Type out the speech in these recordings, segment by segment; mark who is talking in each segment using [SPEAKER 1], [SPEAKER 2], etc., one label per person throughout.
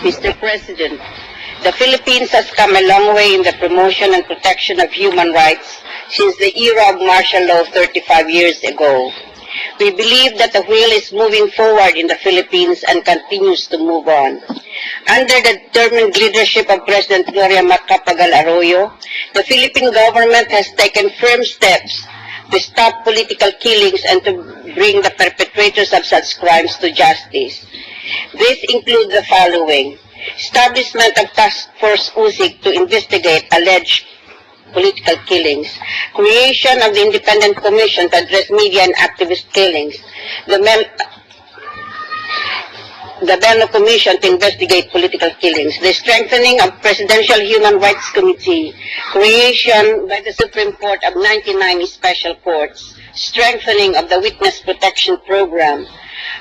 [SPEAKER 1] Mr. President, the Philippines has come a long way in the promotion and protection of human rights since the era of martial law 35 years ago. We believe that the wheel is moving forward in the Philippines and continues to move on. Under the determined leadership of President Gloria Macapagal Arroyo, the Philippine government has taken firm steps to stop political killings and to bring the perpetrators of such crimes to justice. These include the following: establishment of Task Force USIC to investigate alleged political killings, creation of the Independent Commission to address media and activist killings, the Bello Commission to investigate political killings, the strengthening of Presidential Human Rights Committee, creation by the Supreme Court of 99 special courts, strengthening of the Witness Protection Program,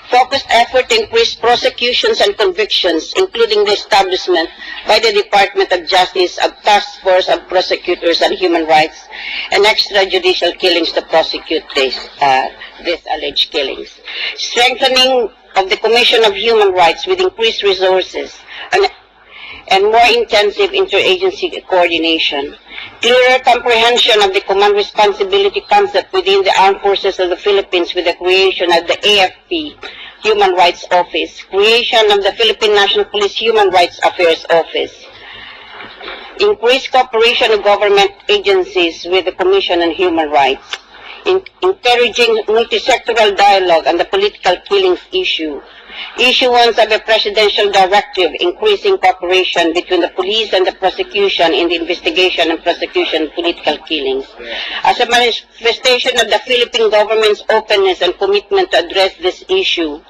[SPEAKER 1] focused effort to increase prosecutions and convictions, including the establishment by the Department of Justice of Task Force of Prosecutors on Human Rights and extrajudicial killings to prosecute these alleged killings, strengthening of the Commission of Human Rights with increased resources and more intensive interagency coordination, clearer comprehension of the command responsibility concept within the Armed Forces of the Philippines with the creation of the AFP Human Rights Office, creation of the Philippine National Police Human Rights Affairs Office, increased cooperation of government agencies with the Commission on Human Rights, encouraging multi-sectoral dialogue on the political killings issue, issuance of a presidential directive increasing cooperation between the police and the prosecution in the investigation and prosecution of political killings. As a manifestation of the Philippine government's openness and commitment to address this issue,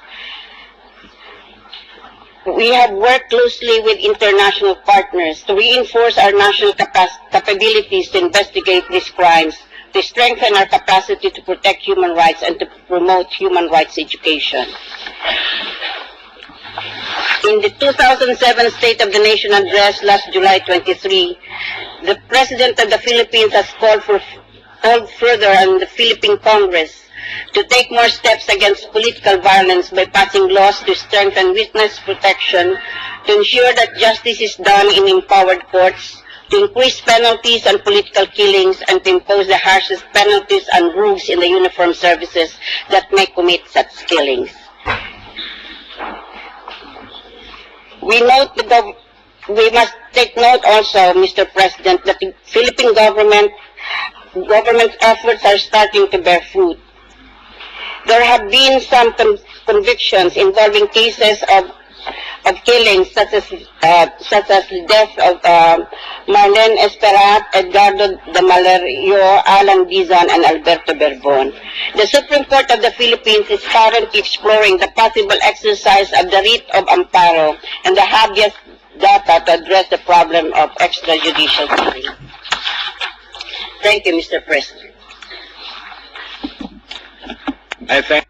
[SPEAKER 1] we have worked closely with international partners to reinforce our national capabilities to investigate these crimes, to strengthen our capacity to protect human rights and to promote human rights education. In the 2007 State of the Nation address last July 23, the President of the Philippines has called further on the Philippine Congress to take more steps against political violence by passing laws to strengthen witness protection, to ensure that justice is done in empowered courts, to increase penalties on political killings, and to impose the harshest penalties on rogues in the uniformed services that may commit such killings. We must take note also, Mr. President, that the Philippine government efforts are starting to bear fruit. There have been some convictions involving cases of killings such as the death of Marlene Esperat, Edgardo de Malario, Alan Dizon, and Alberto Berbon. The Supreme Court of the Philippines is currently exploring the possible exercise of the writ of amparo and the habeas data to address the problem of extrajudicial killing. Thank you, Mr. President.
[SPEAKER 2] I thank